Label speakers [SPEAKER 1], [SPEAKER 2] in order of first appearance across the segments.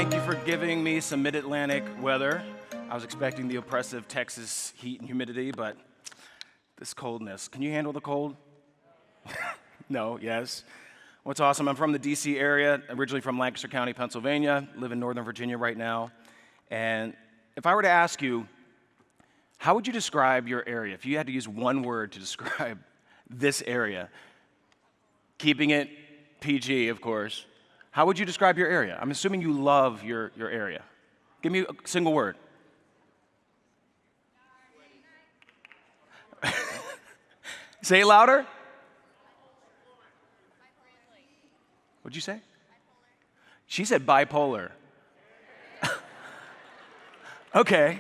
[SPEAKER 1] thank you for giving me some mid-Atlantic weather. I was expecting the oppressive Texas heat and humidity, but this coldness. Can you handle the cold? No, yes. What's awesome, I'm from the D.C. area, originally from Lancaster County, Pennsylvania, live in Northern Virginia right now. And if I were to ask you, how would you describe your area? If you had to use one word to describe this area, keeping it PG, of course, how would you describe your area? I'm assuming you love your area. Give me a single word. Say it louder. What'd you say? She said bipolar. Okay.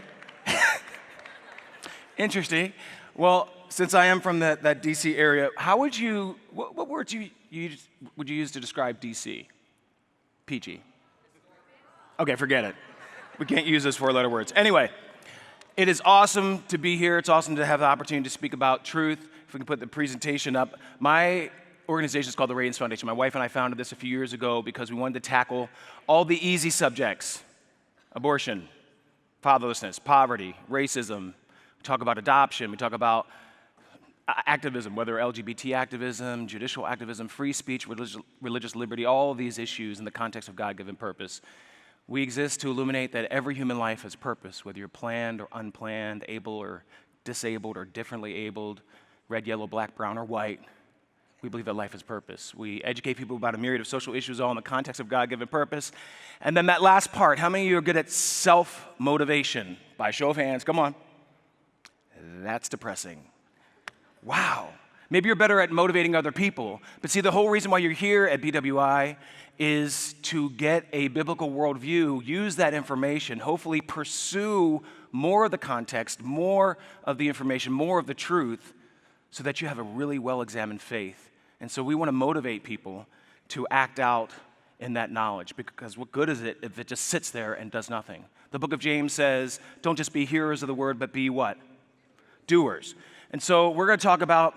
[SPEAKER 1] Interesting. Well, since I am from that DC area, how would you, what words would you use to describe DC? PG. Okay, forget it. We can't use those four-letter words. Anyway, it is awesome to be here. It's awesome to have the opportunity to speak about truth. If we can put the presentation up. My organization is called the Radiance Foundation. My wife and I founded this a few years ago because we wanted to tackle all the easy subjects: abortion, fatherlessness, poverty, racism. We talk about adoption. We talk about activism, whether LGBT activism, judicial activism, free speech, religious liberty, all of these issues in the context of God-given purpose. We exist to illuminate that every human life has purpose, whether you're planned or unplanned, able or disabled or differently abled, red, yellow, black, brown, or white. We believe that life has purpose. We educate people about a myriad of social issues, all in the context of God-given purpose. And then that last part, how many of you are good at self-motivation? By show of hands, come on. That's depressing. Wow. Maybe you're better at motivating other people. But see, the whole reason why you're here at BWI is to get a biblical worldview, use that information, hopefully pursue more of the context, more of the information, more of the truth, so that you have a really well-examined faith. And so we want to motivate people to act out in that knowledge, because what good is it if it just sits there and does nothing? The book of James says, don't just be hearers of the word, but be what? Doers. And so we're going to talk about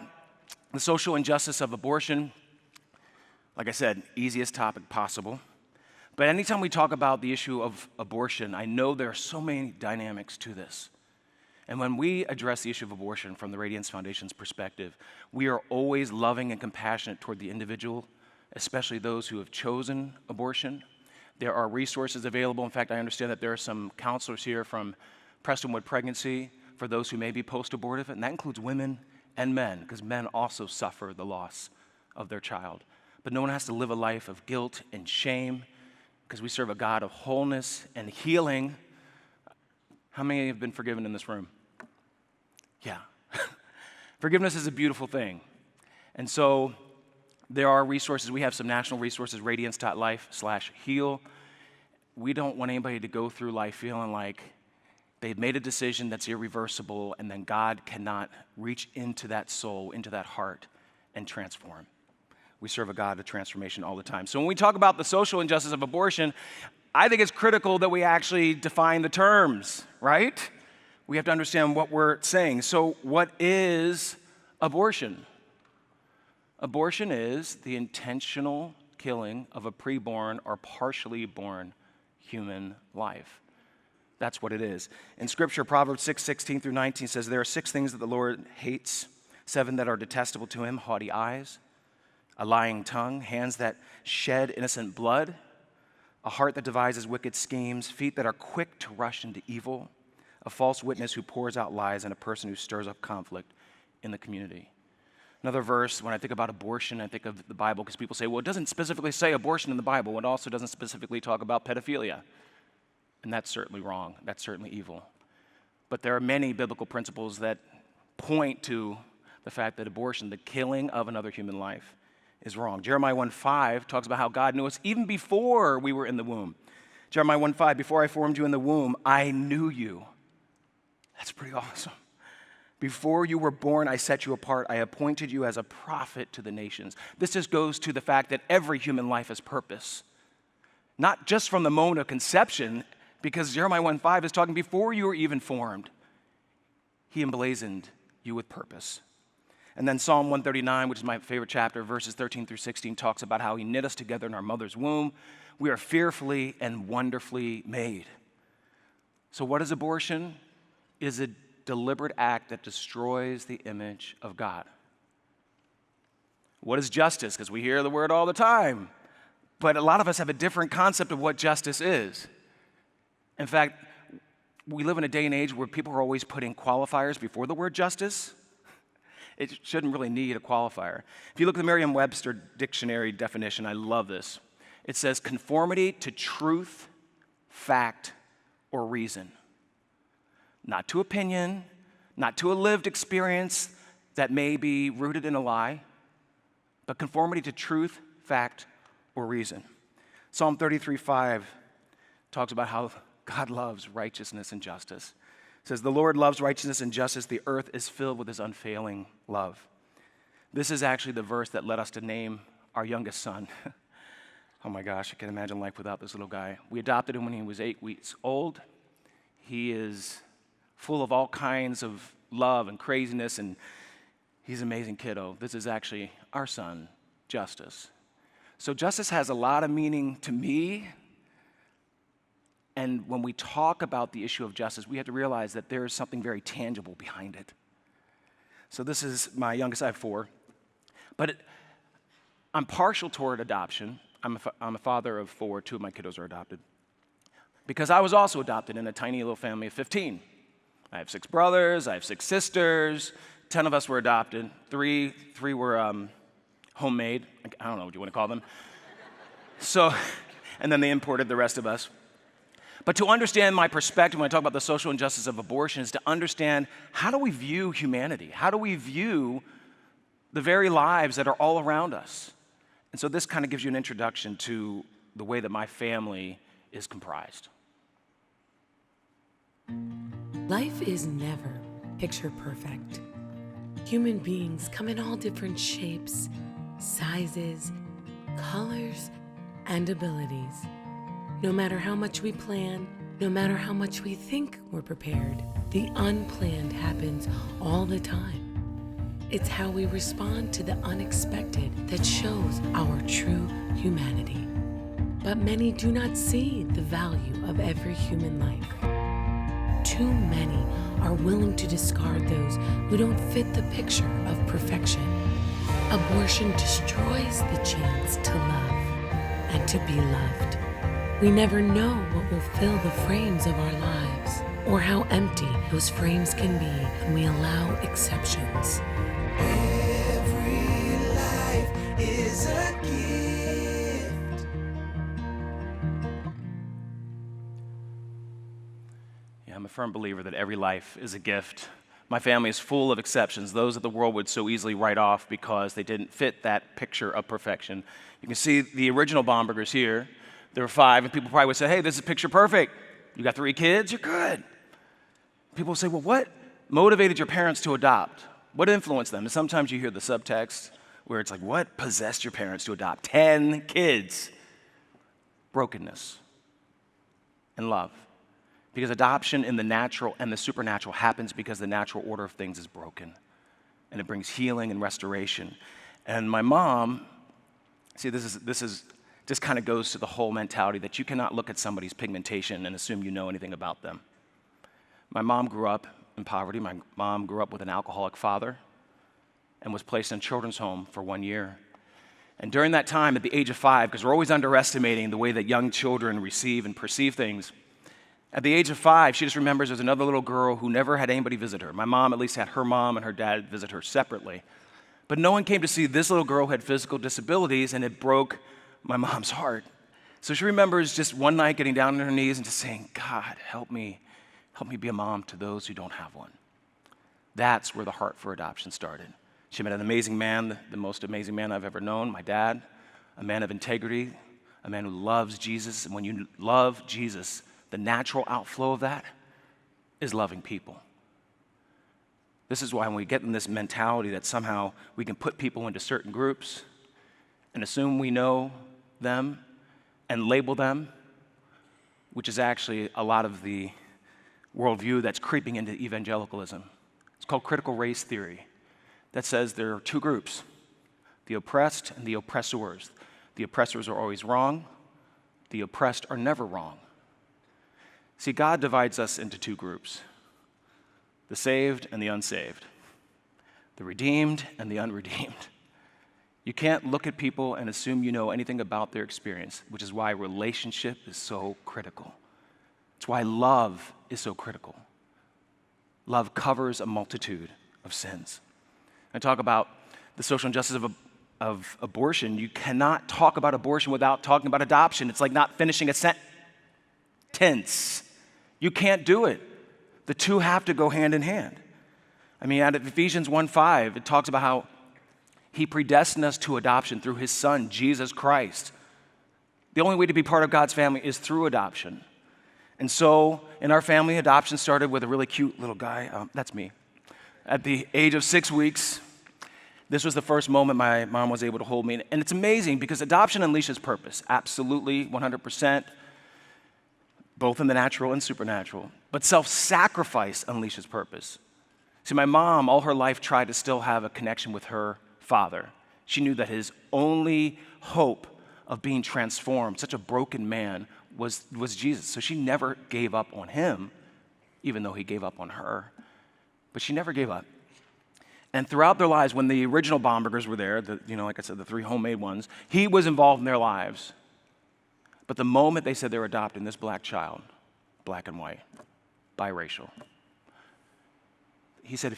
[SPEAKER 1] the social injustice of abortion. Like I said, easiest topic possible. But anytime we talk about the issue of abortion, I know there are so many dynamics to this. And when we address the issue of abortion from the Radiance Foundation's perspective, we are always loving and compassionate toward the individual, especially those who have chosen abortion. There are resources available. In fact, I understand that there are some counselors here from Prestonwood Pregnancy for those who may be post-abortive, and that includes women and men, because men also suffer the loss of their child. But no one has to live a life of guilt and shame, because we serve a God of wholeness and healing. How many have been forgiven in this room? Yeah. Forgiveness is a beautiful thing. And so there are resources. We have some national resources, radiance.life/heal. We don't want anybody to go through life feeling like they've made a decision that's irreversible, and then God cannot reach into that soul, into that heart, and transform. We serve a God of transformation all the time. So when we talk about the social injustice of abortion, I think it's critical that we actually define the terms, right? We have to understand what we're saying. So what is abortion? Abortion is the intentional killing of a preborn or partially born human life. That's what it is. In Scripture, Proverbs 6:16-19 says, there are 6 things that the Lord hates, 7 that are detestable to him: haughty eyes, a lying tongue, hands that shed innocent blood, a heart that devises wicked schemes, feet that are quick to rush into evil, a false witness who pours out lies, and a person who stirs up conflict in the community. Another verse, when I think about abortion, I think of the Bible, because people say, well, it doesn't specifically say abortion in the Bible. It also doesn't specifically talk about pedophilia. And that's certainly wrong. That's certainly evil. But there are many biblical principles that point to the fact that abortion, the killing of another human life, is wrong. Jeremiah 1:5 talks about how God knew us even before we were in the womb. Jeremiah 1:5, before I formed you in the womb, I knew you. That's pretty awesome. Before you were born, I set you apart. I appointed you as a prophet to the nations. This just goes to the fact that every human life has purpose. Not just from the moment of conception, because Jeremiah 1:5 is talking before you were even formed. He emblazoned you with purpose. And then Psalm 139, which is my favorite chapter, verses 13 through 16, talks about how he knit us together in our mother's womb. We are fearfully and wonderfully made. So what is abortion? It is a deliberate act that destroys the image of God. What is justice? Because we hear the word all the time. But a lot of us have a different concept of what justice is. In fact, we live in a day and age where people are always putting qualifiers before the word justice. It shouldn't really need a qualifier. If you look at the Merriam-Webster dictionary definition, I love this. It says conformity to truth, fact, or reason. Not to opinion, not to a lived experience that may be rooted in a lie, but conformity to truth, fact, or reason. Psalm 33:5 talks about how God loves righteousness and justice. It says, the Lord loves righteousness and justice. The earth is filled with his unfailing love. This is actually the verse that led us to name our youngest son. Oh my gosh, I can't imagine life without this little guy. We adopted him when he was 8 weeks old. He is full of all kinds of love and craziness, and he's an amazing kiddo. This is actually our son, Justice. So justice has a lot of meaning to me, and when we talk about the issue of justice, we have to realize that there is something very tangible behind it. So this is my youngest, I have 4, but I'm partial toward adoption. I'm a father of 4, 2 of my kiddos are adopted. Because I was also adopted in a tiny little family of 15. I have 6 brothers, I have 6 sisters, 10 of us were adopted, 3 were homemade, I don't know what you want to call them. So, and then they imported the rest of us. But to understand my perspective when I talk about the social injustice of abortion is to understand, how do we view humanity? How do we view the very lives that are all around us? And so this kind of gives you an introduction to the way that my family is comprised.
[SPEAKER 2] Life is never picture perfect. Human beings come in all different shapes, sizes, colors, and abilities. No matter how much we plan, no matter how much we think we're prepared, the unplanned happens all the time. It's how we respond to the unexpected that shows our true humanity. But many do not see the value of every human life. Too many are willing to discard those who don't fit the picture of perfection. Abortion destroys the chance to love and to be loved. We never know what will fill the frames of our lives, or how empty those frames can be when we allow exceptions.
[SPEAKER 3] Every life is a gift.
[SPEAKER 1] Yeah, I'm a firm believer that every life is a gift. My family is full of exceptions, those that the world would so easily write off because they didn't fit that picture of perfection. You can see the original Bombergers here. There were 5, and people probably would say, hey, this is picture perfect. You got 3 kids, you're good. People will say, well, what motivated your parents to adopt? What influenced them? And sometimes you hear the subtext where it's like, what possessed your parents to adopt 10 kids? Brokenness and love. Because adoption in the natural and the supernatural happens because the natural order of things is broken. And it brings healing and restoration. And my mom, see, this is just kind of goes to the whole mentality that you cannot look at somebody's pigmentation and assume you know anything about them. My mom grew up in poverty. My mom grew up with an alcoholic father and was placed in a children's home for 1 year. And during that time, at the age of 5, because we're always underestimating the way that young children receive and perceive things, at the age of 5, she just remembers there's another little girl who never had anybody visit her. My mom at least had her mom and her dad visit her separately. But no one came to see this little girl who had physical disabilities, and it broke my mom's heart. So she remembers just one night getting down on her knees and just saying, God, help me be a mom to those who don't have one. That's where the heart for adoption started. She met an amazing man, the most amazing man I've ever known, my dad, a man of integrity, a man who loves Jesus. And when you love Jesus, the natural outflow of that is loving people. This is why when we get in this mentality that somehow we can put people into certain groups and assume we know them and label them, which is actually a lot of the worldview that's creeping into evangelicalism. It's called critical race theory. that says there are two groups, the oppressed and the oppressors. The oppressors are always wrong. The oppressed are never wrong. See, God divides us into two groups, the saved and the unsaved, the redeemed and the unredeemed. You can't look at people and assume you know anything about their experience, which is why relationship is so critical. It's why love is so critical. Love covers a multitude of sins. I talk about the social injustice of abortion. You cannot talk about abortion without talking about adoption. It's like not finishing a sentence. You can't do it. The two have to go hand in hand. I mean, out of Ephesians 1:5, it talks about how he predestined us to adoption through his son, Jesus Christ. The only way to be part of God's family is through adoption. And so in our family, adoption started with a really cute little guy. That's me. At the age of 6 weeks, this was the first moment my mom was able to hold me. And it's amazing because adoption unleashes purpose. Absolutely, 100%, both in the natural and supernatural. But self-sacrifice unleashes purpose. See, my mom, all her life, tried to still have a connection with her father. She knew that his only hope of being transformed, such a broken man, was Jesus. So she never gave up on him, even though he gave up on her. But she never gave up. And throughout their lives, when the original Bombergers were there, like I said, the 3 homemade ones, he was involved in their lives. But the moment they said they were adopting this black child, black and white, biracial, he said,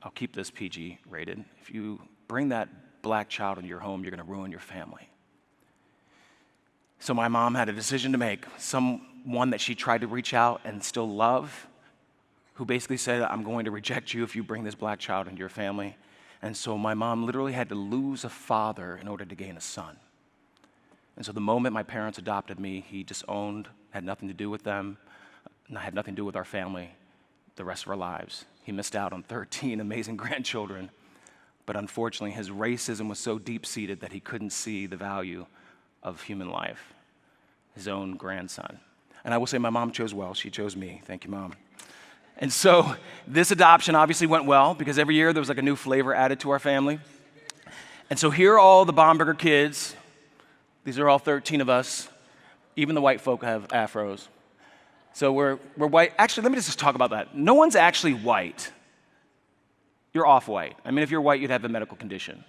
[SPEAKER 1] I'll keep this PG rated, if you bring that black child into your home, you're going to ruin your family. So my mom had a decision to make, someone that she tried to reach out and still love, who basically said, I'm going to reject you if you bring this black child into your family. And so my mom literally had to lose a father in order to gain a son. And so the moment my parents adopted me, he disowned, had nothing to do with them, and had nothing to do with our family the rest of our lives. He missed out on 13 amazing grandchildren, but unfortunately his racism was so deep-seated that he couldn't see the value of human life, his own grandson. And I will say my mom chose well. She chose me. Thank you, Mom. And so this adoption obviously went well because every year there was like a new flavor added to our family. And so here are all the Bomberger kids. These are all 13 of us. Even the white folk have afros. So we're white. Actually, let me just talk about that. No one's actually white. You're off-white. I mean, if you're white, you'd have a medical condition.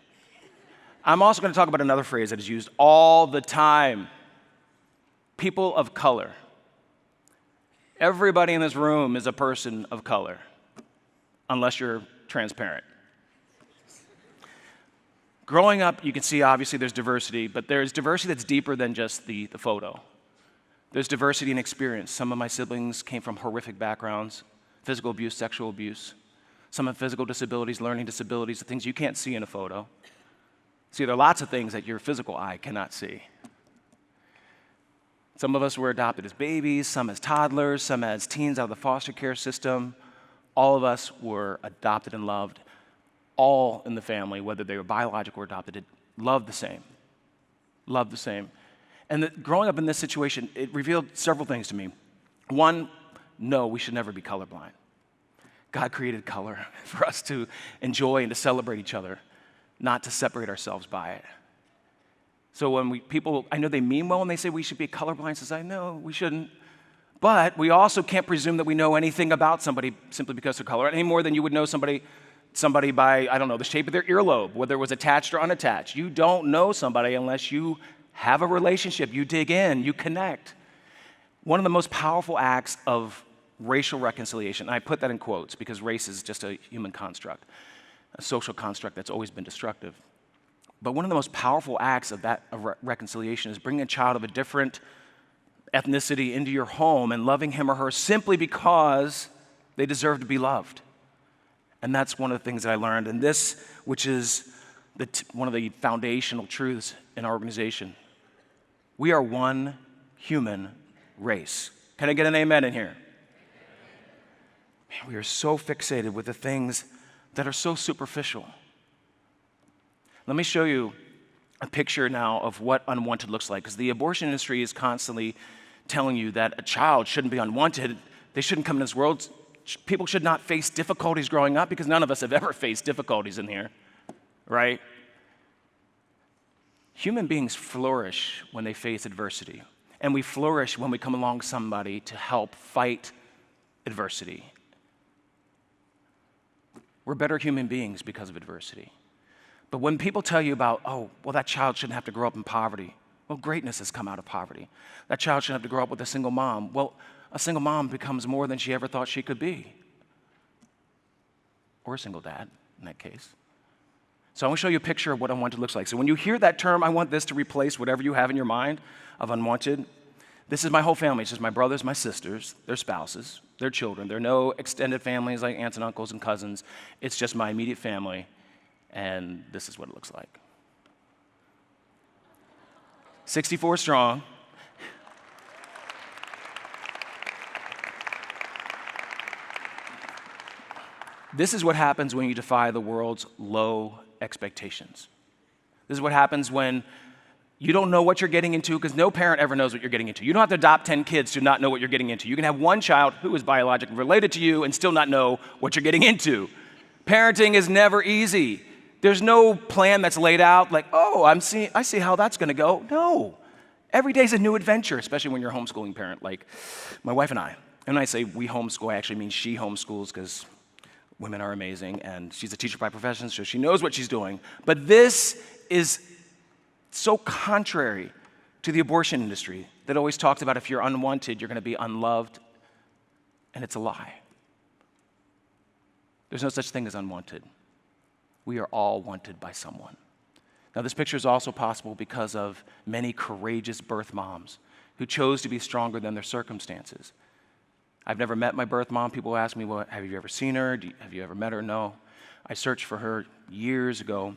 [SPEAKER 1] I'm also going to talk about another phrase that is used all the time. People of color. Everybody in this room is a person of color, unless you're transparent. Growing up, you can see obviously there's diversity, but there's diversity that's deeper than just the photo. There's diversity in experience. Some of my siblings came from horrific backgrounds, physical abuse, sexual abuse. Some have physical disabilities, learning disabilities, the things you can't see in a photo. See, there are lots of things that your physical eye cannot see. Some of us were adopted as babies, some as toddlers, some as teens out of the foster care system. All of us were adopted and loved. All in the family, whether they were biological or adopted, loved the same. Loved the same. And growing up in this situation, it revealed several things to me. One, no, we should never be colorblind. God created color for us to enjoy and to celebrate each other, not to separate ourselves by it. So when people, I know they mean well when they say we should be a colorblind society. No, we shouldn't. But we also can't presume that we know anything about somebody simply because of color, any more than you would know somebody by, I don't know, the shape of their earlobe, whether it was attached or unattached. You don't know somebody unless you have a relationship, you dig in, you connect. One of the most powerful acts of racial reconciliation, and I put that in quotes because race is just a human construct, a social construct that's always been destructive. But one of the most powerful acts of reconciliation is bringing a child of a different ethnicity into your home and loving him or her simply because they deserve to be loved. And that's one of the things that I learned. And this, which is one of the foundational truths in our organization, we are one human race. Can I get an amen in here? Man, we are so fixated with the things that are so superficial. Let me show you a picture now of what unwanted looks like, because the abortion industry is constantly telling you that a child shouldn't be unwanted. They shouldn't come in this world. People should not face difficulties growing up, because none of us have ever faced difficulties in here. right? Human beings flourish when they face adversity, and we flourish when we come along somebody to help fight adversity. We're better human beings because of adversity. But when people tell you about, oh, well, that child shouldn't have to grow up in poverty. Well, greatness has come out of poverty. That child shouldn't have to grow up with a single mom. Well, a single mom becomes more than she ever thought she could be. Or a single dad, in that case. So I want to show you a picture of what unwanted looks like. So when you hear that term, I want this to replace whatever you have in your mind of unwanted. This is my whole family. It's just my brothers, my sisters, their spouses, their children. There are no extended families like aunts and uncles and cousins. It's just my immediate family, and this is what it looks like. 64 strong. This is what happens when you defy the world's low expectations. This is what happens when you don't know what you're getting into, because no parent ever knows what you're getting into. You don't have to adopt 10 kids to not know what you're getting into. You can have one child who is biologically related to you and still not know what you're getting into. Parenting is never easy. There's no plan that's laid out like, oh, I see how that's going to go. No. Every day's a new adventure, especially when you're a homeschooling parent like my wife and I. And when I say we homeschool, I actually mean she homeschools, because women are amazing, and she's a teacher by profession, so she knows what she's doing. But this is so contrary to the abortion industry that always talks about if you're unwanted, you're going to be unloved, and it's a lie. There's no such thing as unwanted. We are all wanted by someone. Now, this picture is also possible because of many courageous birth moms who chose to be stronger than their circumstances. I've never met my birth mom. People ask me, well, have you ever seen her? Have you ever met her? No. I searched for her years ago.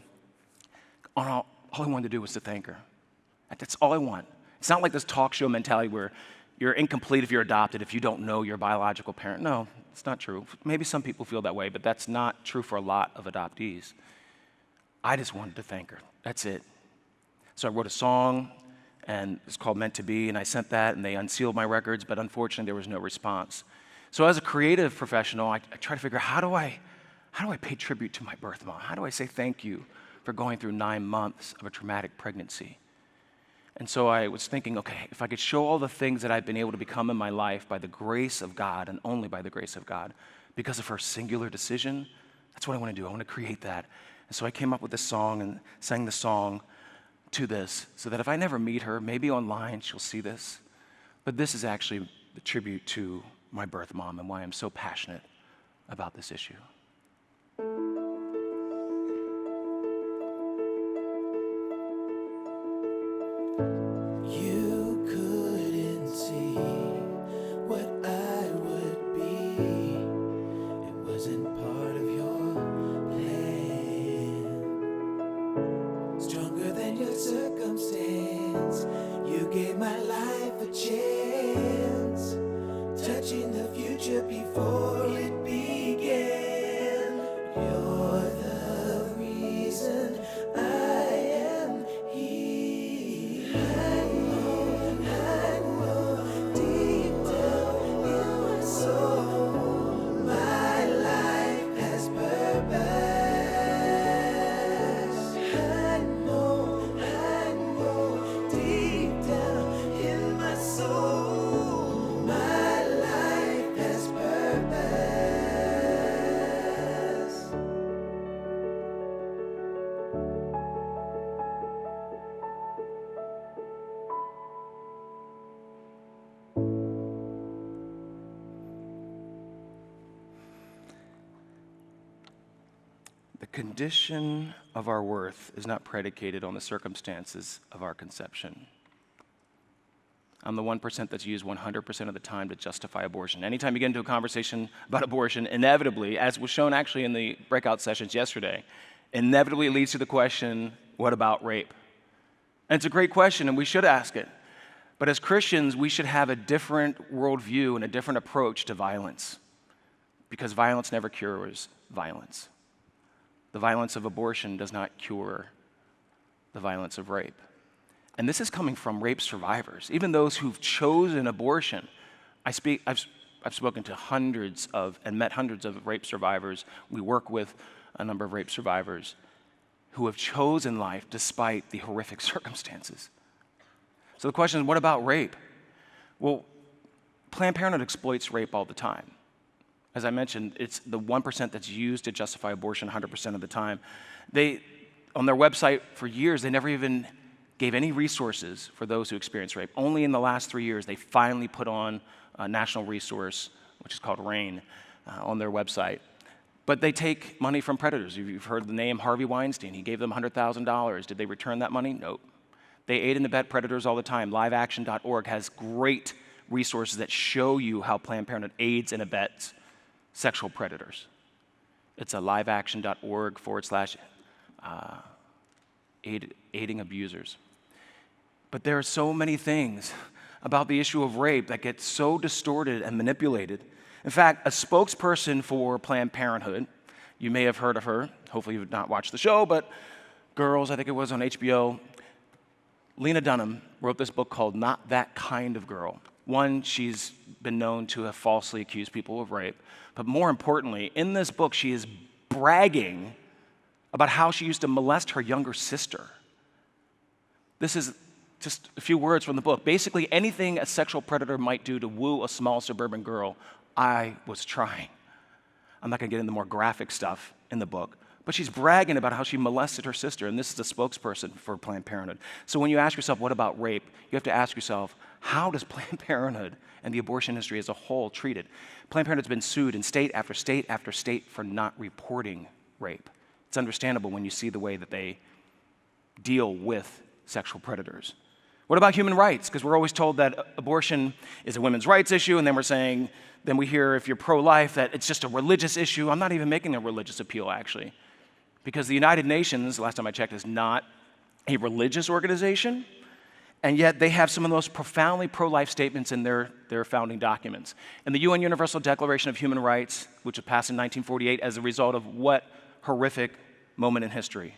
[SPEAKER 1] All I wanted to do was to thank her. That's all I want. It's not like this talk show mentality where you're incomplete if you're adopted, if you don't know your biological parent. No, it's not true. Maybe some people feel that way, but that's not true for a lot of adoptees. I just wanted to thank her. That's it. So I wrote a song, and it's called Meant to Be, and I sent that, and they unsealed my records, but unfortunately there was no response. So as a creative professional, I try to figure out how do I pay tribute to my birth mom? How do I say thank you for going through 9 months of a traumatic pregnancy? And so I was thinking, okay, if I could show all the things that I've been able to become in my life by the grace of God, and only by the grace of God, because of her singular decision, that's what I want to do. I want to create that. And so I came up with this song and sang the song to this, so that if I never meet her, maybe online she'll see this. But this is actually the tribute to my birth mom and why I'm so passionate about this issue.
[SPEAKER 3] You couldn't see what I would be. It wasn't part of your plan. Stronger than your circumstance, you gave my life a chance. Touching the future before it began. You're the reason I am here. I know deep down in my soul, my life has purpose. I know deep down in my soul, my life has purpose.
[SPEAKER 1] The condition of our worth is not predicated on the circumstances of our conception. I'm the 1% that's used 100% of the time to justify abortion. Anytime you get into a conversation about abortion, inevitably, as was shown actually in the breakout sessions yesterday, inevitably it leads to the question, what about rape? And it's a great question, and we should ask it. But as Christians, we should have a different worldview and a different approach to violence, because violence never cures violence. The violence of abortion does not cure the violence of rape. And this is coming from rape survivors, even those who've chosen abortion. I've spoken to hundreds of, and met hundreds of rape survivors. We work with a number of rape survivors who have chosen life despite the horrific circumstances. So the question is, what about rape? Well, Planned Parenthood exploits rape all the time. As I mentioned, it's the 1% that's used to justify abortion 100% of the time. On their website for years, they never even gave any resources for those who experience rape. Only in the last 3 years, they finally put on a national resource, which is called RAIN, on their website. But they take money from predators. You've heard the name Harvey Weinstein. He gave them $100,000. Did they return that money? Nope. They aid and abet predators all the time. LiveAction.org has great resources that show you how Planned Parenthood aids and abets sexual predators. It's a liveaction.org / aiding abusers. But there are so many things about the issue of rape that get so distorted and manipulated. In fact, a spokesperson for Planned Parenthood, you may have heard of her, hopefully you've not watched the show, but Girls, I think it was on HBO, Lena Dunham wrote this book called Not That Kind of Girl. One, she's been known to have falsely accused people of rape, but more importantly, in this book, she is bragging about how she used to molest her younger sister. This is just a few words from the book. Basically, anything a sexual predator might do to woo a small suburban girl, I was trying. I'm not going to get into more graphic stuff in the book, but she's bragging about how she molested her sister, and this is a spokesperson for Planned Parenthood. So when you ask yourself, what about rape? You have to ask yourself, how does Planned Parenthood and the abortion industry as a whole treat it? Planned Parenthood's been sued in state after state after state for not reporting rape. It's understandable when you see the way that they deal with sexual predators. What about human rights? Because we're always told that abortion is a women's rights issue, and then we hear if you're pro-life that it's just a religious issue. I'm not even making a religious appeal, actually, because the United Nations, last time I checked, is not a religious organization, and yet they have some of the most profoundly pro-life statements in their founding documents. And the UN Universal Declaration of Human Rights, which was passed in 1948 as a result of what horrific moment in history?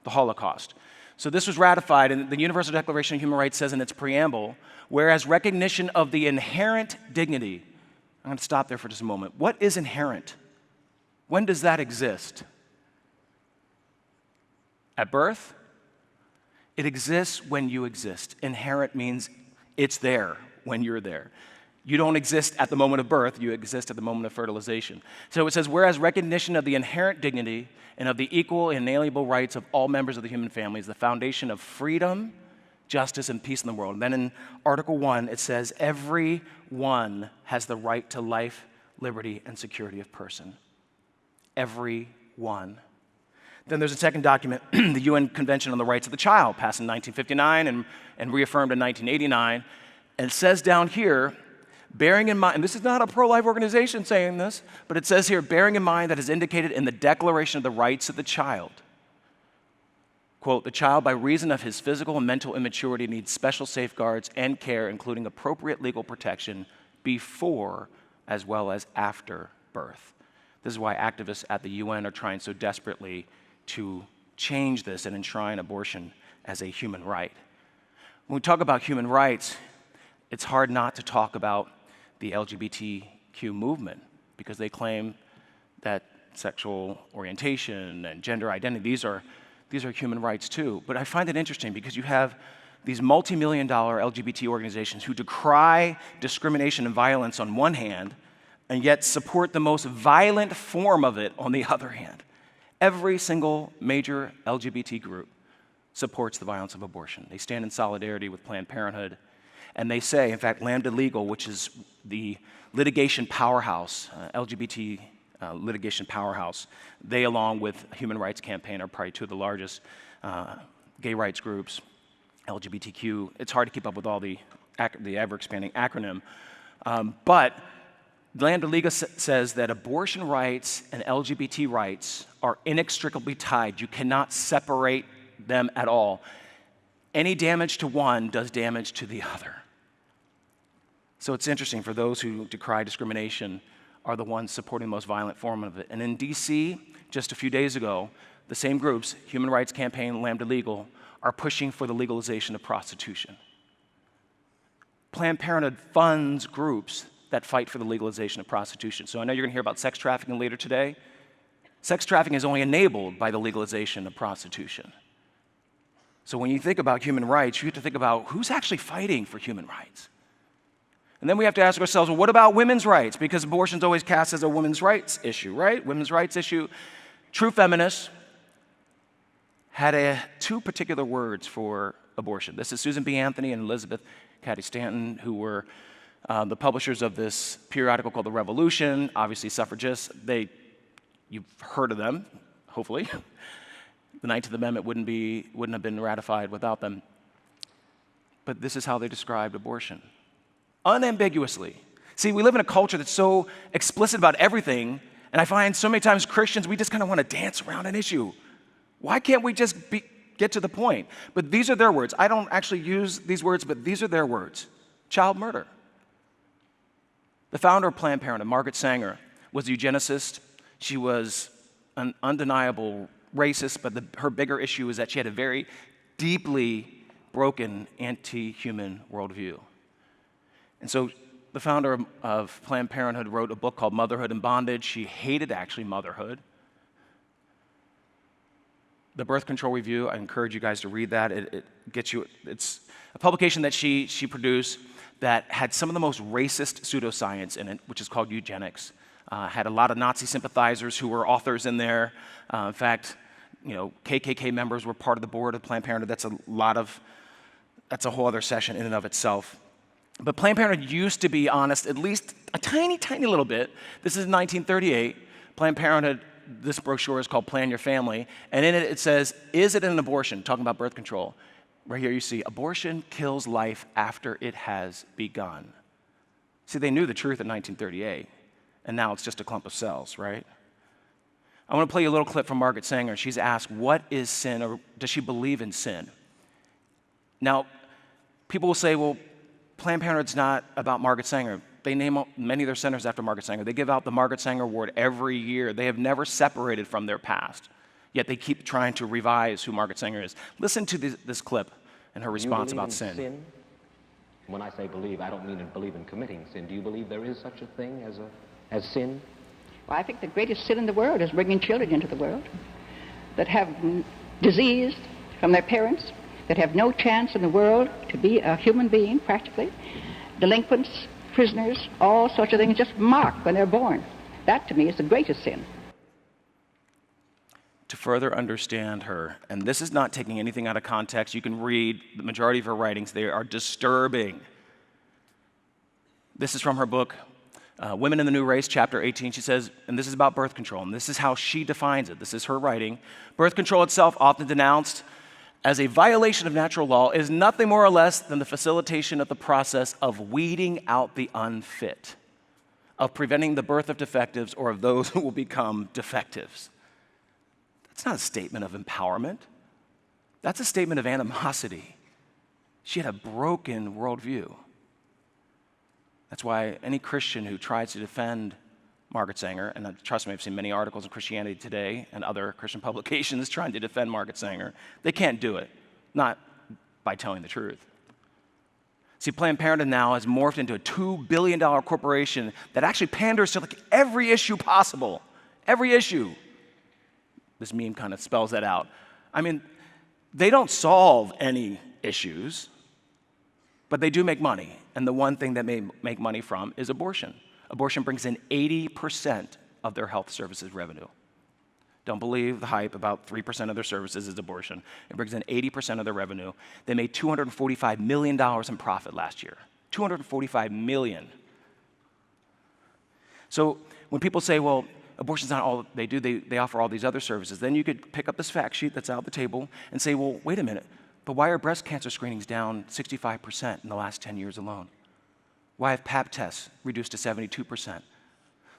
[SPEAKER 1] The Holocaust. So this was ratified, and the Universal Declaration of Human Rights says in its preamble, whereas recognition of the inherent dignity. I'm going to stop there for just a moment. What is inherent? When does that exist? At birth? It exists when you exist. Inherent means it's there when you're there. You don't exist at the moment of birth, you exist at the moment of fertilization. So it says, whereas recognition of the inherent dignity and of the equal and inalienable rights of all members of the human family is the foundation of freedom, justice, and peace in the world. And then in Article 1, it says, everyone has the right to life, liberty, and security of person. Everyone. Then there's a second document, the UN Convention on the Rights of the Child, passed in 1959 and reaffirmed in 1989. And it says down here, bearing in mind, and this is not a pro-life organization saying this, but it says here, bearing in mind that is indicated in the Declaration of the Rights of the Child. Quote, the child, by reason of his physical and mental immaturity, needs special safeguards and care, including appropriate legal protection before as well as after birth. This is why activists at the UN are trying so desperately to change this and enshrine abortion as a human right. When we talk about human rights, it's hard not to talk about the LGBTQ movement because they claim that sexual orientation and gender identity, these are human rights too. But I find it interesting because you have these multi-million-dollar LGBT organizations who decry discrimination and violence on one hand and yet support the most violent form of it on the other hand. Every single major LGBT group supports the violence of abortion. They stand in solidarity with Planned Parenthood. And they say, in fact, Lambda Legal, which is the litigation powerhouse, LGBT litigation powerhouse, they, along with Human Rights Campaign, are probably two of the largest gay rights groups, LGBTQ. It's hard to keep up with all the ever-expanding acronym. But Lambda Legal says that abortion rights and LGBT rights are inextricably tied. You cannot separate them at all. Any damage to one does damage to the other. So it's interesting, for those who decry discrimination are the ones supporting the most violent form of it. And in DC, just a few days ago, the same groups, Human Rights Campaign, Lambda Legal, are pushing for the legalization of prostitution. Planned Parenthood funds groups that fight for the legalization of prostitution. So I know you're going to hear about sex trafficking later today. Sex trafficking is only enabled by the legalization of prostitution. So when you think about human rights, you have to think about who's actually fighting for human rights. And then we have to ask ourselves, well, what about women's rights? Because abortion's always cast as a women's rights issue, right? Women's rights issue. True feminists had two particular words for abortion. This is Susan B. Anthony and Elizabeth Cady Stanton, who were the publishers of this periodical called The Revolution, obviously suffragists. You've heard of them, hopefully. The 19th Amendment wouldn't have been ratified without them. But this is how they described abortion. Unambiguously. See, we live in a culture that's so explicit about everything, and I find so many times Christians, we just kind of want to dance around an issue. Why can't we just get to the point? But these are their words. I don't actually use these words, but these are their words. Child murder. The founder of Planned Parenthood, Margaret Sanger, was a eugenicist. She was an undeniable racist, but her bigger issue is that she had a very deeply broken anti-human worldview. And so the founder of Planned Parenthood wrote a book called Motherhood and Bondage. She hated, actually, motherhood. The Birth Control Review, I encourage you guys to read that. It's a publication that she produced that had some of the most racist pseudoscience in it, which is called eugenics. Had a lot of Nazi sympathizers who were authors in there. In fact, KKK members were part of the board of Planned Parenthood. That's a whole other session in and of itself. But Planned Parenthood used to be honest, at least a tiny, tiny little bit. This is 1938. Planned Parenthood, this brochure is called Plan Your Family, and in it says, is it an abortion? Talking about birth control. Right here you see, abortion kills life after it has begun. See, they knew the truth in 1938, and now it's just a clump of cells, right? I want to play you a little clip from Margaret Sanger. She's asked, what is sin, or does she believe in sin? Now, people will say, well, Planned Parenthood's not about Margaret Sanger. They name many of their centers after Margaret Sanger. They give out the Margaret Sanger Award every year. They have never separated from their past, yet they keep trying to revise who Margaret Sanger is. Listen to this clip and her response about sin.
[SPEAKER 4] When I say believe, I don't mean to believe in committing sin. Do you believe there is such a thing as sin?
[SPEAKER 5] Well, I think the greatest sin in the world is bringing children into the world that have disease from their parents, that have no chance in the world to be a human being, practically. Delinquents, prisoners, all sorts of things just marked when they're born. That, to me, is the greatest sin.
[SPEAKER 1] To further understand her, and this is not taking anything out of context, you can read the majority of her writings. They are disturbing. This is from her book, Women in the New Race, chapter 18. She says, and this is about birth control, and this is how she defines it. This is her writing. Birth control itself, often denounced as a violation of natural law, is nothing more or less than the facilitation of the process of weeding out the unfit, of preventing the birth of defectives or of those who will become defectives. That's not a statement of empowerment. That's a statement of animosity. She had a broken worldview. That's why any Christian who tries to defend Margaret Sanger, and trust me, I've seen many articles in Christianity Today and other Christian publications trying to defend Margaret Sanger. They can't do it, not by telling the truth. See, Planned Parenthood now has morphed into a $2 billion corporation that actually panders to every issue possible. Every issue. This meme kind of spells that out. I mean, they don't solve any issues, but they do make money. And the one thing that they make money from is abortion. Abortion brings in 80% of their health services revenue. Don't believe the hype about 3% of their services is abortion. It brings in 80% of their revenue. They made $245 million in profit last year. $245 million. So when people say, well, abortion's not all they do, they offer all these other services, then you could pick up this fact sheet that's out on the table and say, well, wait a minute, but why are breast cancer screenings down 65% in the last 10 years alone? Why have Pap tests reduced to 72%?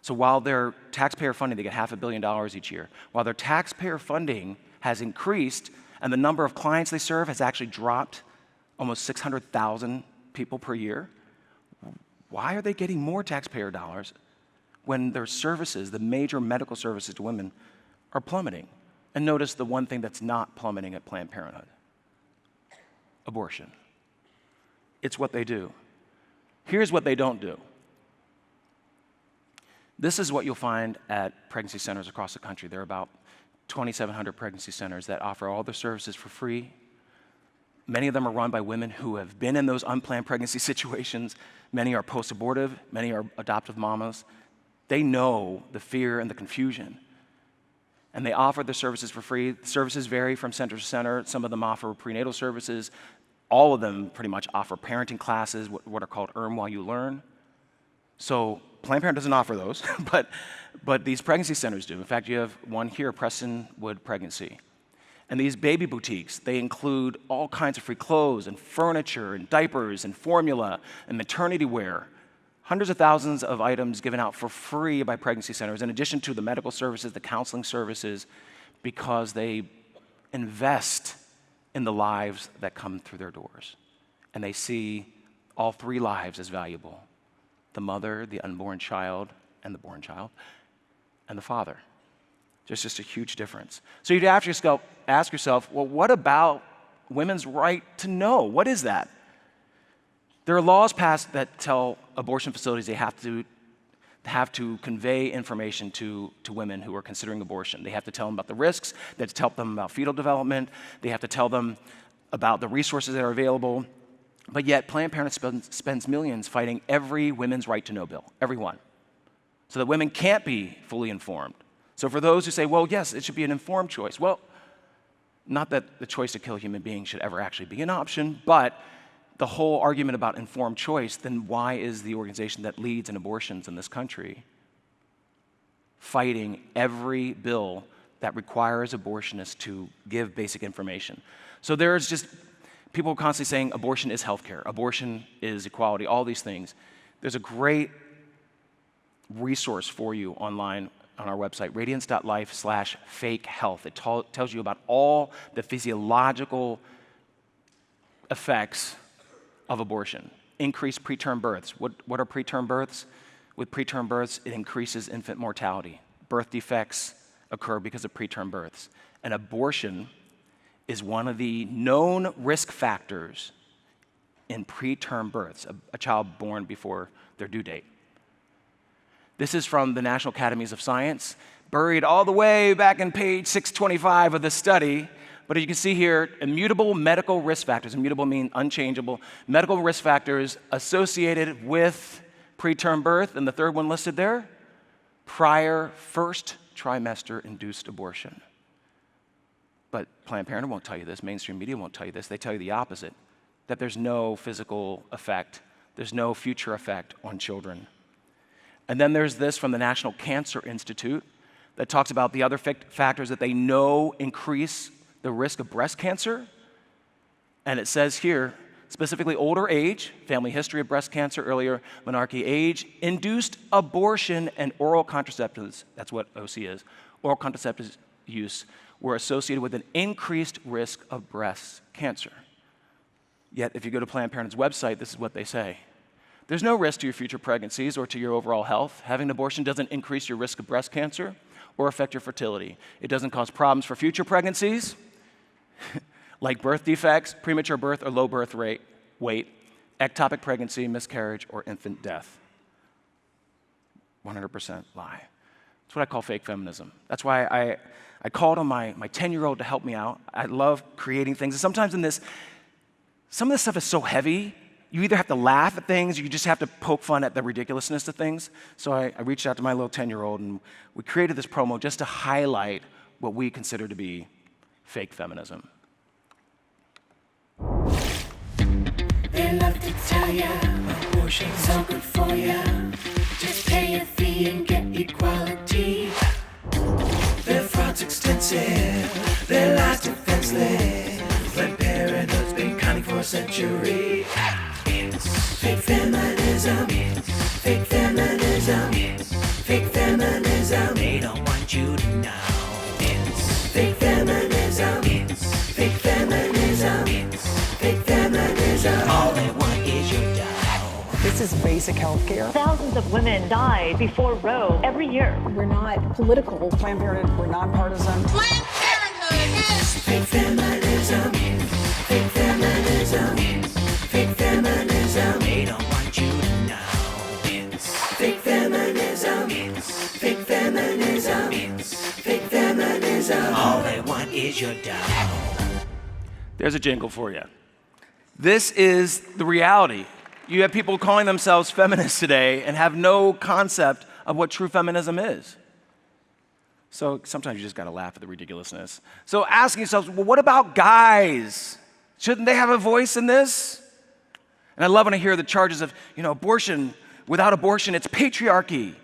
[SPEAKER 1] So while their taxpayer funding, they get $500 million each year, while their taxpayer funding has increased and the number of clients they serve has actually dropped almost 600,000 people per year, why are they getting more taxpayer dollars when their services, the major medical services to women, are plummeting? And notice the one thing that's not plummeting at Planned Parenthood: abortion. It's what they do. Here's what they don't do. This is what you'll find at pregnancy centers across the country. There are about 2,700 pregnancy centers that offer all their services for free. Many of them are run by women who have been in those unplanned pregnancy situations. Many are post-abortive, many are adoptive mamas. They know the fear and the confusion. And they offer their services for free. The services vary from center to center. Some of them offer prenatal services. All of them pretty much offer parenting classes, what are called Earn While You Learn. So Planned Parenthood doesn't offer those, but these pregnancy centers do. In fact, you have one here, Prestonwood Pregnancy. And these baby boutiques, they include all kinds of free clothes and furniture and diapers and formula and maternity wear. Hundreds of thousands of items given out for free by pregnancy centers, in addition to the medical services, the counseling services, because they invest in the lives that come through their doors. And they see all three lives as valuable: the mother, the unborn child, and the born child, and the father. There's just a huge difference. So you'd ask yourself, well, what about women's right to know? What is that? There are laws passed that tell abortion facilities they have to convey information to women who are considering abortion. They have to tell them about the risks, they have to tell them about fetal development, they have to tell them about the resources that are available. But yet, Planned Parenthood spends millions fighting every women's right to know bill, every one, so that women can't be fully informed. So for those who say, well, yes, it should be an informed choice. Well, not that the choice to kill a human being should ever actually be an option, but the whole argument about informed choice, then why is the organization that leads in abortions in this country fighting every bill that requires abortionists to give basic information? So there's just people constantly saying abortion is healthcare, abortion is equality, all these things. There's a great resource for you online on our website, radiance.life/fake health. It tells you about all the physiological effects of abortion. Increased preterm births. What are preterm births? With preterm births, it increases infant mortality. Birth defects occur because of preterm births. And abortion is one of the known risk factors in preterm births, a child born before their due date. This is from the National Academies of Science, buried all the way back in page 625 of the study. But you can see here, immutable medical risk factors. Immutable means unchangeable. Medical risk factors associated with preterm birth, and the third one listed there, prior first trimester induced abortion. But Planned Parenthood won't tell you this. Mainstream media won't tell you this. They tell you the opposite, that there's no physical effect. There's no future effect on children. And then there's this from the National Cancer Institute that talks about the other factors that they know increase the risk of breast cancer. And it says here, specifically older age, family history of breast cancer, earlier menarche age, induced abortion, and oral contraceptives, that's what OC is, oral contraceptives use, were associated with an increased risk of breast cancer. Yet, if you go to Planned Parenthood's website, this is what they say. There's no risk to your future pregnancies or to your overall health. Having an abortion doesn't increase your risk of breast cancer or affect your fertility. It doesn't cause problems for future pregnancies, like birth defects, premature birth or low birth weight, ectopic pregnancy, miscarriage, or infant death. 100% lie. That's what I call fake feminism. That's why I called on my 10-year-old to help me out. I love creating things. And sometimes some of this stuff is so heavy, you either have to laugh at things or you just have to poke fun at the ridiculousness of things. So I reached out to my little 10-year-old and we created this promo just to highlight what we consider to be fake feminism.
[SPEAKER 3] They love to tell ya, abortion's so good for ya. Just pay a fee and get equality. Their fraud's extensive, their lies defenseless. Planned Parenthood's been counting for a century. It's fake feminism. It's fake feminism. It's fake feminism. They don't want you to know. It's fake feminism. It's fake feminism. It's fake feminism. All they want is your dough.
[SPEAKER 6] This is basic health care.
[SPEAKER 7] Thousands of women die before Roe every year.
[SPEAKER 6] We're not political. Planned Parenthood, we're nonpartisan.
[SPEAKER 3] Planned Parenthood is fake feminism. Fake feminism. Fake feminism. They don't want you to know. It's fake feminism. Fake feminism. Fake feminism. All they want is your dough.
[SPEAKER 1] There's a jingle for you. This is the reality. You have people calling themselves feminists today and have no concept of what true feminism is. So sometimes you just got to laugh at the ridiculousness. So asking yourselves, well, what about guys? Shouldn't they have a voice in this? And I love when I hear the charges of, abortion. Without abortion, it's patriarchy.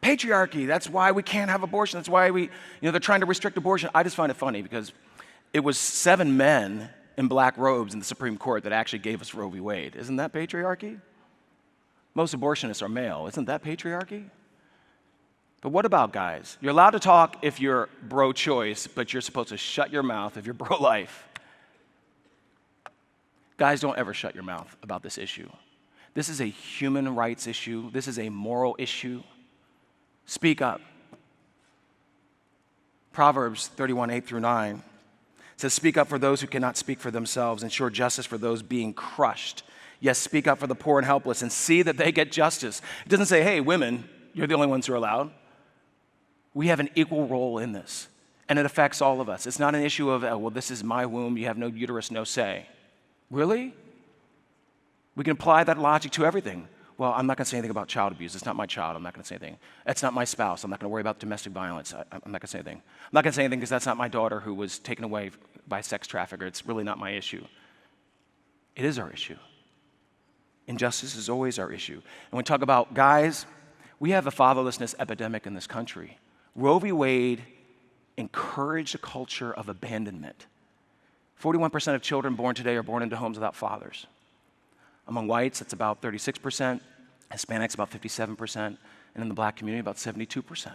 [SPEAKER 1] Patriarchy, that's why we can't have abortion. That's why they're trying to restrict abortion. I just find it funny because it was 7 men in black robes in the Supreme Court that actually gave us Roe v. Wade. Isn't that patriarchy? Most abortionists are male. Isn't that patriarchy? But what about guys? You're allowed to talk if you're pro-choice, but you're supposed to shut your mouth if you're pro-life. Guys, don't ever shut your mouth about this issue. This is a human rights issue. This is a moral issue. Speak up. Proverbs 31:8-9 says, speak up for those who cannot speak for themselves. Ensure justice for those being crushed. Yes, speak up for the poor and helpless and see that they get justice. It doesn't say, hey, women, you're the only ones who are allowed. We have an equal role in this, and it affects all of us. It's not an issue of, well, this is my womb, you have no uterus, no say. Really? We can apply that logic to everything. Well, I'm not going to say anything about child abuse. It's not my child. I'm not going to say anything. That's not my spouse. I'm not going to worry about domestic violence. I'm not going to say anything. I'm not going to say anything because that's not my daughter who was taken away by a sex trafficker. It's really not my issue. It is our issue. Injustice is always our issue. And when we talk about guys, we have a fatherlessness epidemic in this country. Roe v. Wade encouraged a culture of abandonment. 41% of children born today are born into homes without fathers. Among whites, it's about 36%, Hispanics about 57%, and in the black community, about 72%.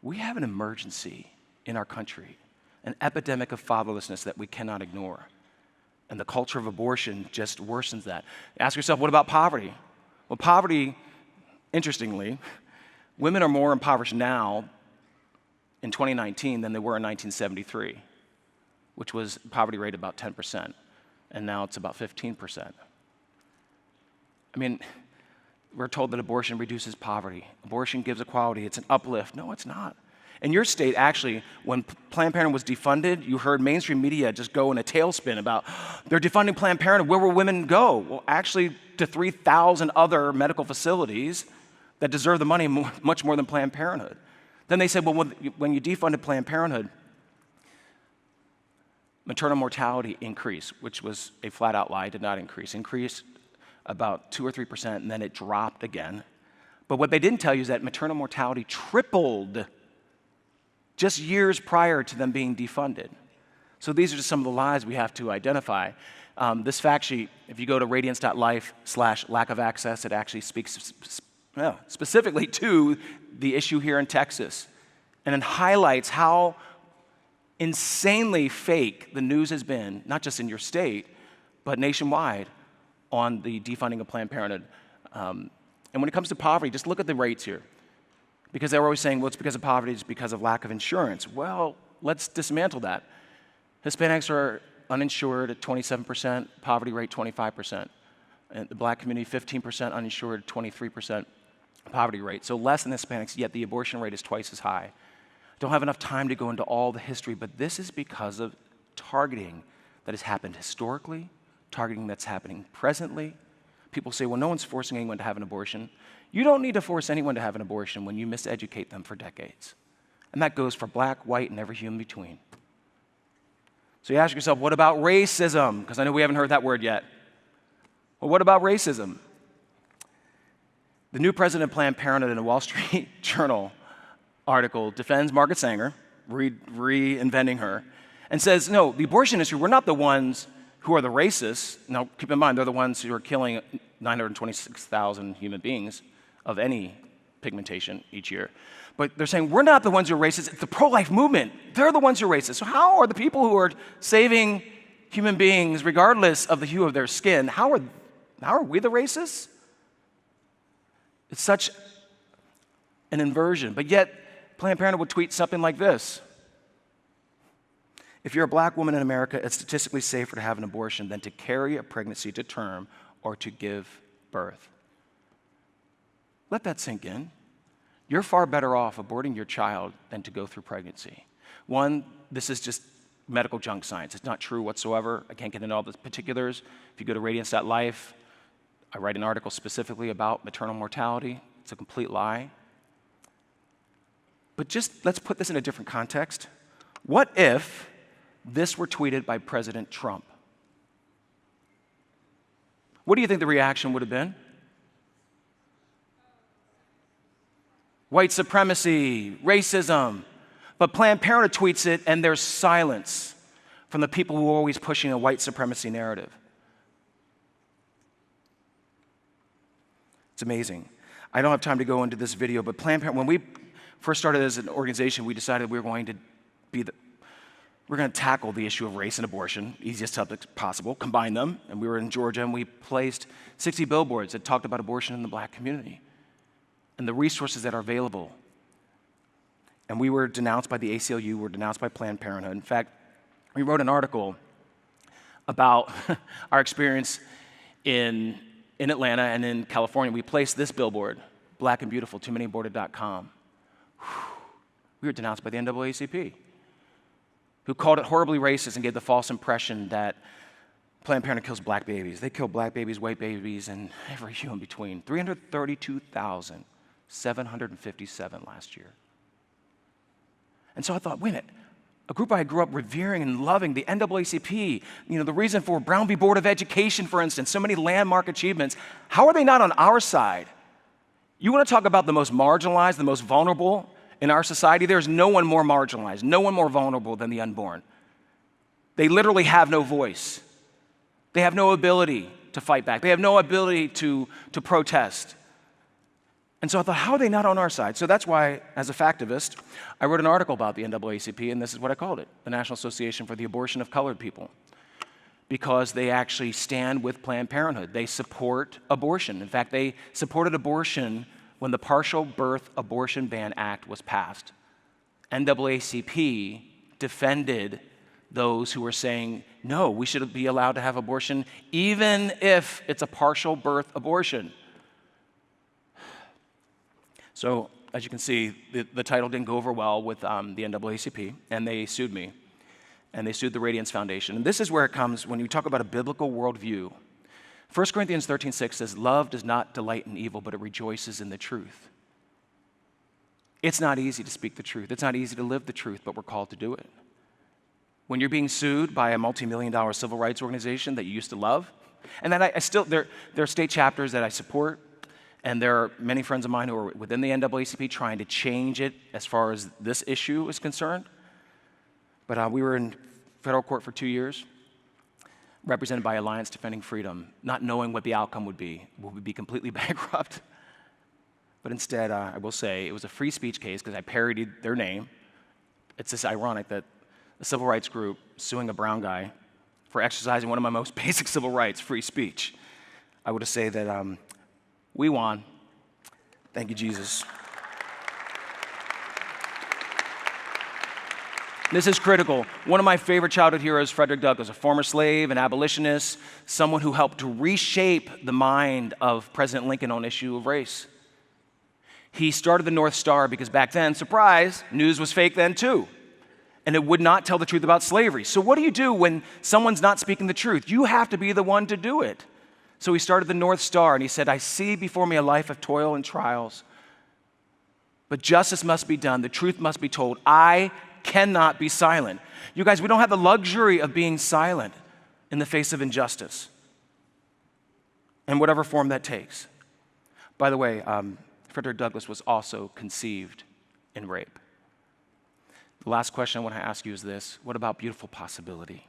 [SPEAKER 1] We have an emergency in our country, an epidemic of fatherlessness that we cannot ignore. And the culture of abortion just worsens that. Ask yourself, what about poverty? Well, poverty, interestingly, women are more impoverished now in 2019 than they were in 1973, which was poverty rate about 10%, and now it's about 15%. I mean, we're told that abortion reduces poverty. Abortion gives equality. It's an uplift. No, it's not. In your state, actually, when Planned Parenthood was defunded, you heard mainstream media just go in a tailspin about, they're defunding Planned Parenthood. Where will women go? Well, actually, to 3,000 other medical facilities that deserve the money much more than Planned Parenthood. Then they said, well, when you defunded Planned Parenthood, maternal mortality increased, which was a flat-out lie, did not increase. Increased about 2 or 3%, and then it dropped again. But what they didn't tell you is that maternal mortality tripled just years prior to them being defunded. So these are just some of the lies we have to identify. This fact sheet, if you go to radiance.life/lack of access, it actually speaks specifically to the issue here in Texas, and it highlights how insanely fake the news has been, not just in your state, but nationwide, on the defunding of Planned Parenthood. And when it comes to poverty, just look at the rates here. Because they were always saying, well, it's because of poverty, it's because of lack of insurance. Well, let's dismantle that. Hispanics are uninsured at 27%, poverty rate 25%. And the black community, 15% uninsured, 23% poverty rate. So less than Hispanics, yet the abortion rate is twice as high. Don't have enough time to go into all the history, but this is because of targeting that has happened historically, targeting that's happening presently. People say, well, no one's forcing anyone to have an abortion. You don't need to force anyone to have an abortion when you miseducate them for decades. And that goes for black, white, and every human between. So you ask yourself, what about racism? Because I know we haven't heard that word yet. Well, what about racism? The new president of Planned Parenthood in a Wall Street Journal article defends Margaret Sanger, reinventing her, and says, no, the abortion industry, we're not the ones who are the racists. Now, keep in mind, they're the ones who are killing 926,000 human beings of any pigmentation each year. But they're saying, we're not the ones who are racist, it's the pro-life movement. They're the ones who are racist. So how are the people who are saving human beings, regardless of the hue of their skin, how are we the racists? It's such an inversion. But yet, Planned Parenthood would tweet something like this. If you're a black woman in America, it's statistically safer to have an abortion than to carry a pregnancy to term or to give birth. Let that sink in. you're far better off aborting your child than to go through pregnancy. One, this is just medical junk science. It's not true whatsoever. I can't get into all the particulars. If you go to radiance.life, I write an article specifically about maternal mortality. It's a complete lie. But just let's put this in a different context. What if this were tweeted by President Trump? What do you think the reaction would have been? White supremacy, racism. But Planned Parenthood tweets it, and there's silence from the people who are always pushing a white supremacy narrative. It's amazing. I don't have time to go into this video, but Planned Parenthood, when we first started as an organization, we decided we were going to tackle the issue of race and abortion, easiest subjects possible, combine them, and we were in Georgia, and we placed 60 billboards that talked about abortion in the black community and the resources that are available. And we were denounced by the ACLU, we were denounced by Planned Parenthood. In fact, we wrote an article about our experience in Atlanta and in California. We placed this billboard, Black and Beautiful, TooManyAborted.com. We were denounced by the NAACP, who called it horribly racist and gave the false impression that Planned Parenthood kills black babies. They kill black babies, white babies, and every human between. 332,757 last year. And so I thought, wait a minute, a group I grew up revering and loving, the NAACP, the reason for Brown v. Board of Education, for instance, so many landmark achievements, how are they not on our side? You want to talk about the most marginalized, the most vulnerable in our society? There's no one more marginalized, no one more vulnerable than the unborn. They literally have no voice. They have no ability to fight back. They have no ability to protest. And so I thought, how are they not on our side? So that's why, as a factivist, I wrote an article about the NAACP, and this is what I called it, the National Association for the Abortion of Colored People, because they actually stand with Planned Parenthood. They support abortion. In fact, they supported abortion when the Partial Birth Abortion Ban Act was passed. NAACP defended those who were saying, no, we should be allowed to have abortion even if it's a partial birth abortion. So, as you can see, the title didn't go over well with the NAACP, and they sued me. And they sued the Radiance Foundation. And this is where it comes when you talk about a biblical worldview. 1 Corinthians 13:6 says, love does not delight in evil, but it rejoices in the truth. It's not easy to speak the truth. It's not easy to live the truth, but we're called to do it. When you're being sued by a multi-million-dollar civil rights organization that you used to love, and then there are state chapters that I support, and there are many friends of mine who are within the NAACP trying to change it as far as this issue is concerned. But we were in federal court for 2 years, represented by Alliance Defending Freedom, not knowing what the outcome would be. Will we be completely bankrupt? But instead, I will say, it was a free speech case because I parodied their name. It's just ironic that a civil rights group suing a brown guy for exercising one of my most basic civil rights, free speech. I would say that we won. Thank you, Jesus. This is critical. One of my favorite childhood heroes, Frederick Douglass, a former slave, an abolitionist, someone who helped to reshape the mind of President Lincoln on the issue of race. He started the North Star because back then, surprise, news was fake then too. And it would not tell the truth about slavery. So what do you do when someone's not speaking the truth? You have to be the one to do it. So he started the North Star, and he said, I see before me a life of toil and trials, but justice must be done. The truth must be told. I cannot be silent. You guys, we don't have the luxury of being silent in the face of injustice, in whatever form that takes. By the way, Frederick Douglass was also conceived in rape. The last question I want to ask you is this: what about beautiful possibility?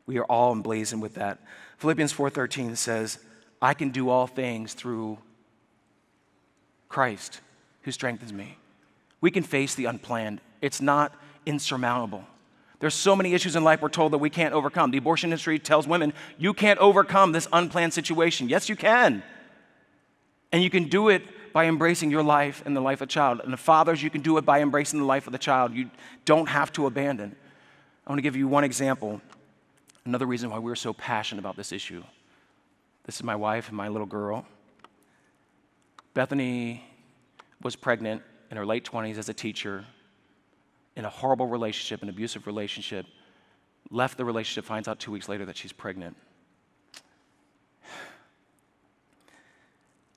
[SPEAKER 1] We are all emblazoned with that. Philippians 4:13 says, I can do all things through Christ who strengthens me. We can face the unplanned. It's not insurmountable. There's so many issues in life we're told that we can't overcome. The abortion industry tells women, you can't overcome this unplanned situation. Yes, you can. And you can do it by embracing your life and the life of a child. And the fathers, you can do it by embracing the life of the child. You don't have to abandon. I want to give you one example. Another reason why we're so passionate about this issue. This is my wife and my little girl. Bethany was pregnant in her late 20s as a teacher, in a horrible relationship, an abusive relationship, left the relationship, finds out 2 weeks later that she's pregnant.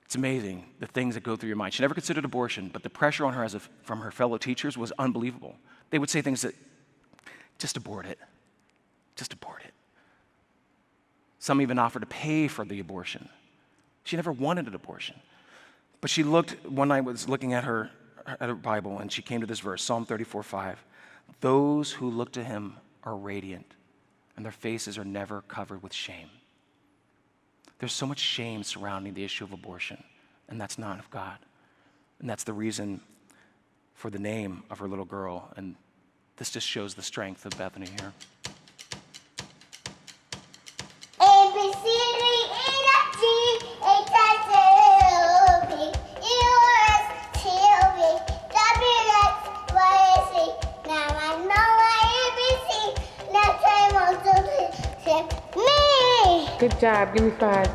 [SPEAKER 1] It's amazing the things that go through your mind. She never considered abortion, but the pressure on her from her fellow teachers was unbelievable. They would say things that, just abort it. Just abort it. Some even offered to pay for the abortion. She never wanted an abortion. But she looked, one night was looking at her Bible, and she came to this verse, Psalm 34:5. Those who look to him are radiant, and their faces are never covered with shame. There's so much shame surrounding the issue of abortion, and that's not of God. And that's the reason for the name of her little girl, and this just shows the strength of Bethany here.
[SPEAKER 8] A, B, C, D, E, F, G, H, I, J, K, L, M, N, O, P, Q, R, S, T, U, V, W, X, Y, Z. Now I know my ABC. Now try multiplication. Me!
[SPEAKER 9] Good job. Give me 5.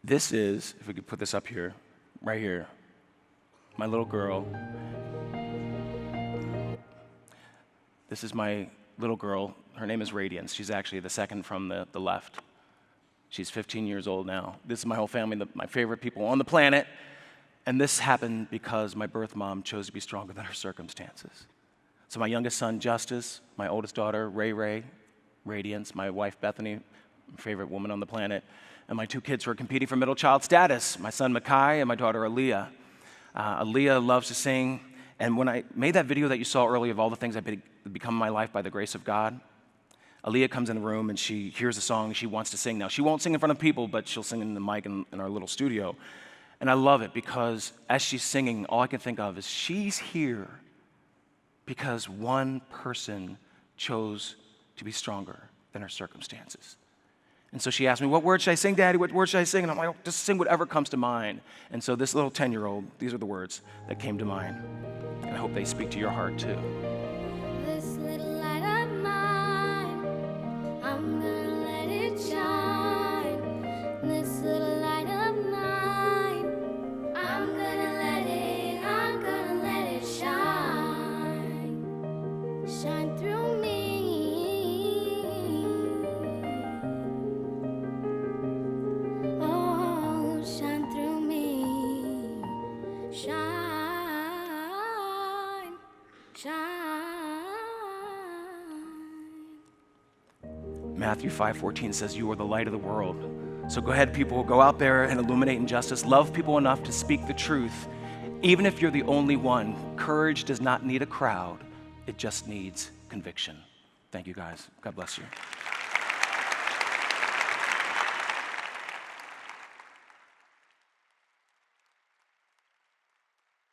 [SPEAKER 1] This is, if we could put this up here, right here, my little girl. This is my little girl. Her name is Radiance. She's actually the second from the left. She's 15 years old now. This is my whole family, my favorite people on the planet. And this happened because my birth mom chose to be stronger than her circumstances. So my youngest son, Justice, my oldest daughter, Ray, Radiance, my wife, Bethany, my favorite woman on the planet, and my 2 kids who are competing for middle child status, my son, Makai, and my daughter, Aaliyah. Aaliyah loves to sing. And when I made that video that you saw earlier of all the things that become my life by the grace of God, Aaliyah comes in the room and she hears a song and she wants to sing. Now, she won't sing in front of people, but she'll sing in the mic in our little studio. And I love it because as she's singing, all I can think of is she's here because one person chose to be stronger than her circumstances. And so she asked me, what word should I sing, Daddy? What word should I sing? And I'm like, just sing whatever comes to mind. And so this little 10-year-old, these are the words that came to mind. And I hope they speak to your heart too.
[SPEAKER 8] This little light of mine, I'm gonna let it shine. This little light of mine, I'm gonna let it shine. Shine through me. Oh, shine through me. Shine.
[SPEAKER 1] Matthew 5:14 says, you are the light of the world. So go ahead, people, go out there and illuminate injustice. Love people enough to speak the truth. Even if you're the only one, courage does not need a crowd. It just needs conviction. Thank you, guys. God bless you.